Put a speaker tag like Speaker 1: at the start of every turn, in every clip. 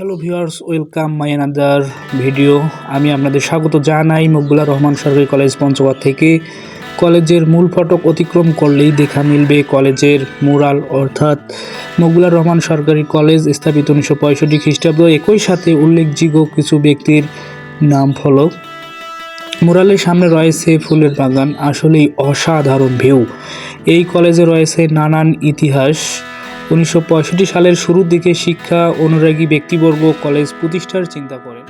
Speaker 1: Hello viewers, welcome my another video. আমি আপনাদের স্বাগত জানাই মকবুলার রহমান সরকারি কলেজ পঞ্চগড় থেকে। কলেজের মূল ফটক অতিক্রম করলেই দেখা মিলবে কলেজের মুরাল, অর্থাৎ মকবুলার রহমান সরকারি কলেজ স্থাপিত 1965 খ্রিস্টাব্দ। একই সাথে উল্লেখযোগ্য কিছু ব্যক্তির নাম ফলক। মুরালের সামনে রয়েছে ফুলের বাগান, আসলেই অসাধারণ ভিউ। এই কলেজে রয়েছে নানান ইতিহাস। 1965 সালের শুরুর দিকে শিক্ষা অনুরাগী ব্যক্তিবর্গ কলেজ প্রতিষ্ঠার চিন্তা করেন।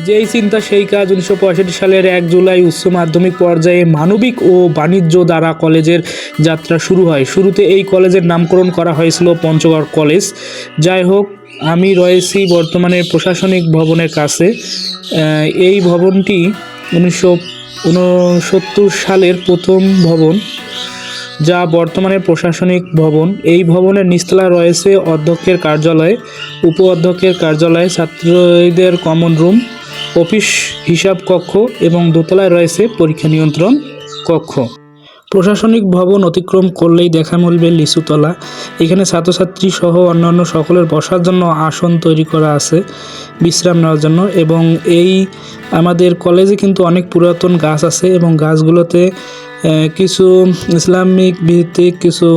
Speaker 1: যেই চিন্তা সেই কাজ। 1965 সালের 1 জুলাই উচ্চ মাধ্যমিক পর্যায়ে মানবিক ও বাণিজ্য দ্বারা কলেজের যাত্রা শুরু হয়। শুরুতে এই কলেজের নামকরণ করা হয়েছিল পঞ্চগড় কলেজ। যাই হোক, আমি রয়েছি বর্তমানে প্রশাসনিক ভবনের কাছে। এই ভবনটি 1969 সালের প্রথম ভবন, যা বর্তমানে প্রশাসনিক ভবন। এই ভবনের নিচতলায় রয়েছে অধ্যক্ষের কার্যালয়, উপ অধ্যক্ষের কার্যালয়, ছাত্রদের কমন রুম, অফিস, হিসাব কক্ষ এবং দোতলায় রয়েছে পরীক্ষা নিয়ন্ত্রণ কক্ষ। প্রশাসনিক ভবন অতিক্রম করলেই দেখা মিলবে লিচুতলা। এখানে ছাত্রছাত্রী সহ অন্যান্য সকলের বসার জন্য আসন তৈরি করা আছে বিশ্রাম নেওয়ার জন্য। এবং এই আমাদের কলেজে কিন্তু অনেক পুরাতন গাছ আছে এবং গাছগুলোতে কিছু ইসলামিক ভিত্তিক কিছু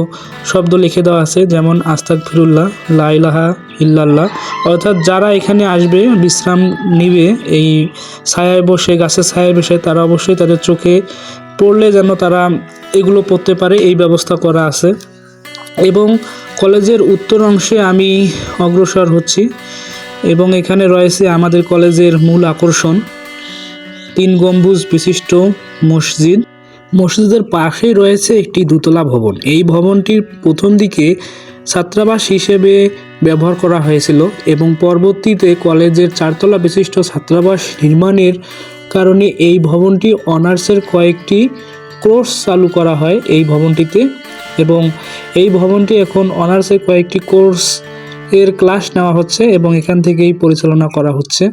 Speaker 1: শব্দ লিখে দেওয়া আছে, যেমন আস্তাগফিরুল্লাহ, লা ইলাহা ইল্লাল্লাহ। অর্থাৎ যারা এখানে আসবে, বিশ্রাম নিবে এই ছায়ায় বসে, গাছের ছায়ায় বসে, তারা অবশ্যই তাদের চোখে পড়লে যেন তারা এগুলো পড়তে পারে, এই ব্যবস্থা করা আছে। এবং কলেজের উত্তর অংশে আমি অগ্রসর হচ্ছি এবং এখানে রয়েছে আমাদের কলেজের মূল আকর্ষণ, 3 গম্বুজ বিশিষ্ট মসজিদ। মসজিদের পাশেই রয়েছে একটি দোতলা ভবন। এই ভবনটির প্রথম দিকে ছাত্রাবাস হিসেবে ব্যবহার করা হয়েছিল এবং পরবর্তীতে কলেজের 4 তলা বিশিষ্ট ছাত্রাবাস নির্মাণের কারণে এই ভবনটি অনার্সের কয়েকটি কোর্স চালু করা হয় এই ভবনটিতে। এবং এই ভবনটি এখন অনার্সের কয়েকটি কোর্স এর ক্লাস নেওয়া হচ্ছে এবং এখান থেকেই পরিচালনা করা হচ্ছে।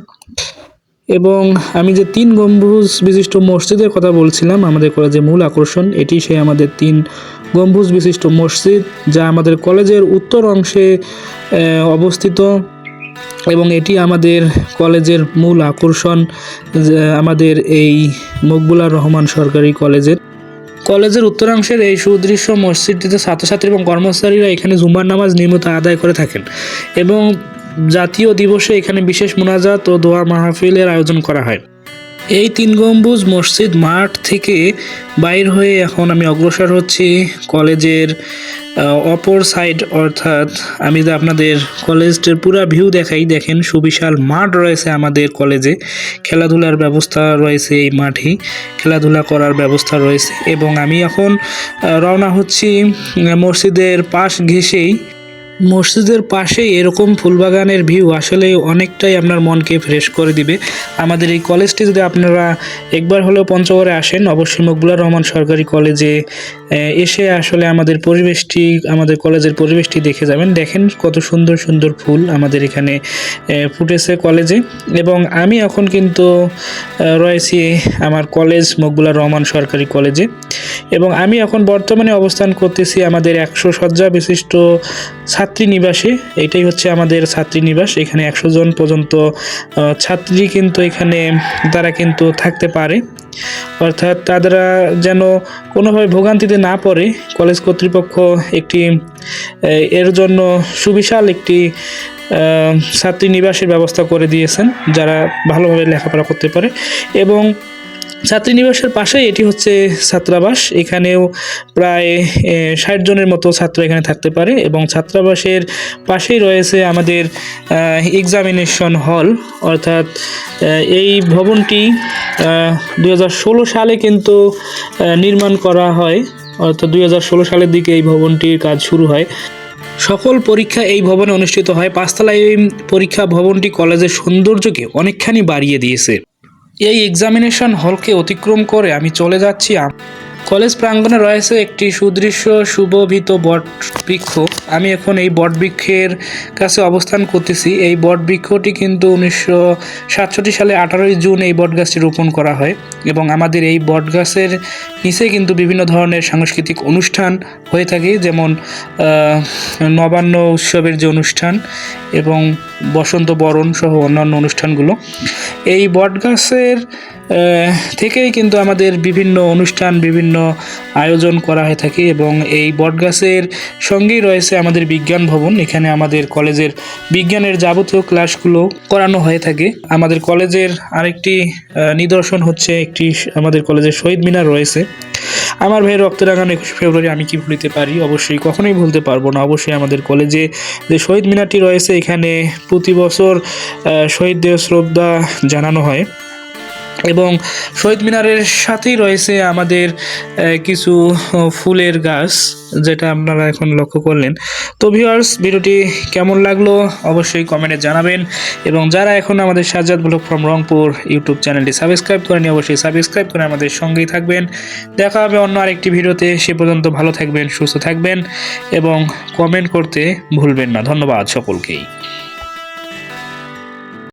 Speaker 1: এবং আমি যে 3 গম্বুজ বিশিষ্ট মসজিদের কথা বলছিলাম, আমাদের কলেজের মূল আকর্ষণ, এটি সেই আমাদের 3 গম্বুজ বিশিষ্ট মসজিদ, যা আমাদের কলেজের উত্তর অংশে অবস্থিত এবং এটি আমাদের কলেজের মূল আকর্ষণ। আমাদের এই মকবুলার রহমান সরকারি কলেজের উত্তরাংশের এই সুদৃশ্য মসজিদটিতে ছাত্রছাত্রী এবং কর্মচারীরা এখানে জুমার নামাজ নিয়মিত আদায় করে থাকেন এবং জাতীয় দিবসে এখানে বিশেষ মোনাজাত ও দোয়া মাহফিলের আয়োজন করা হয়। এই 3 গম্বুজ মসজিদ মাঠ থেকে বাইর হয়ে এখন আমি অগ্রসর হচ্ছি কলেজের অপর সাইড, অর্থাৎ আমি যদি আপনাদের কলেজটির পুরো ভিউ দেখাই, দেখেন সুবিশাল মাঠ রয়েছে আমাদের কলেজে। খেলাধুলার ব্যবস্থা রয়েছে, এই মাঠেই খেলাধুলা করার ব্যবস্থা রয়েছে। এবং আমি এখন রওনা হচ্ছি মসজিদের পাশ ঘেঁষেই। মসজিদের পাশে এরকম ফুলবাগানের ভিউ আসলে অনেকটাই আপনার মনকে ফ্রেশ করে দিবে। আমাদের এই কলেজটি যদি আপনারা একবার হলেও পঞ্চগড়ে আসেন, অবশ্যই মকবুলার রহমান সরকারি কলেজে এসে আসলে আমাদের কলেজের পরিবেশটি দেখে যাবেন। দেখেন কত সুন্দর সুন্দর ফুল আমাদের এখানে ফুটেছে কলেজে। এবং আমি এখন কিন্তু রয়েছি আমার কলেজ মকবুলার রহমান সরকারি কলেজে এবং আমি এখন বর্তমানে অবস্থান করতেছি আমাদের 100 শয্যা বিশিষ্ট ছাত্রী নিবাসে। এটাই হচ্ছে আমাদের ছাত্রী নিবাস। এখানে 100 জন পর্যন্ত ছাত্রী কিন্তু এখানে তারা কিন্তু থাকতে পারে, অর্থাৎ তারা যেন কোনোভাবে ভোগান্তিতে না পড়ে। কলেজ কর্তৃপক্ষ এর জন্য সুবিশাল একটি ছাত্রী নিবাসের ব্যবস্থা করে দিয়েছেন, যারা ভালোভাবে লেখাপড়া করতে পারে। এবং ছাত্রীনিবাসের পাশে এটি হচ্ছে ছাত্রাবাস। এখানেও প্রায় 60 জনের মতো ছাত্র এখানে থাকতে পারে এবং ছাত্রাবাসের পাশেই রয়েছে আমাদের এক্সামিনেশন হল। অর্থাৎ এই ভবনটি 2016 সালে কিন্তু নির্মাণ করা হয়, অর্থাৎ 2016 সালের দিকে এই ভবনটির কাজ শুরু হয়। সকল পরীক্ষা এই ভবনে অনুষ্ঠিত হয়। 5 তলায় এই পরীক্ষা ভবনটি কলেজের সৌন্দর্যকে অনেকখানি বাড়িয়ে দিয়েছে। এই এক্সামিনেশন হলকে অতিক্রম করে আমি চলে যাচ্ছি কলেজ প্রাঙ্গণে রয়েছে একটি সুদৃশ্য সুশোভিত বট বৃক্ষ। আমি এখন এই বট বৃক্ষের কাছে অবস্থান করতেছি। এই বট বৃক্ষটি কিন্তু 1967 সালে 18ই জুন এই বট গাছটি রোপণ করা হয় এবং আমাদের এই বট গাছের নিচে কিন্তু বিভিন্ন ধরনের সাংস্কৃতিক অনুষ্ঠান হয়ে থাকে, যেমন নবান্ন উৎসবের যে অনুষ্ঠান এবং বসন্ত বরণ সহ অন্যান্য অনুষ্ঠানগুলো। এই বট গাছের থেকেই কিন্তু আমাদের বিভিন্ন অনুষ্ঠান, বিভিন্ন আয়োজন করা হয়ে থাকে এবং এই বটগাছের সঙ্গেই রয়েছে আমাদের বিজ্ঞান ভবন। এখানে আমাদের কলেজের বিজ্ঞানের যাবতীয় ক্লাসগুলো করানো হয়ে থাকে। আমাদের কলেজের আরেকটি নিদর্শন হচ্ছে আমাদের কলেজের শহীদ মিনার রয়েছে। আমার ভাই রক্তরাঙানো 21 ফেব্রুয়ারি আমি কি ভুলতে পারি? অবশ্যই কখনোই ভুলতে পারবো না। অবশ্যই আমাদের কলেজে যে শহীদ মিনারটি রয়েছে এখানে প্রতি বছর শহীদদের শ্রদ্ধা জানানো হয় এবং শহীদ মিনারের সাথেই রয়েছে আমাদের কিছু ফুলের গাছ, যেটা আপনারা এখন লক্ষ্য করলেন। তো ভিউয়ার্স, ভিডিওটি কেমন লাগলো অবশ্যই কমেন্টে জানাবেন এবং যারা এখন আমাদের Sajjad blog from Rangpur YouTube চ্যানেলটি সাবস্ক্রাইব করেনি অবশ্যই সাবস্ক্রাইব করে আমাদের সঙ্গেই থাকবেন। দেখা হবে অন্য আরেকটি ভিডিওতে। সে পর্যন্ত ভালো থাকবেন, সুস্থ থাকবেন এবং কমেন্ট করতে ভুলবেন না। ধন্যবাদ সকলকেই।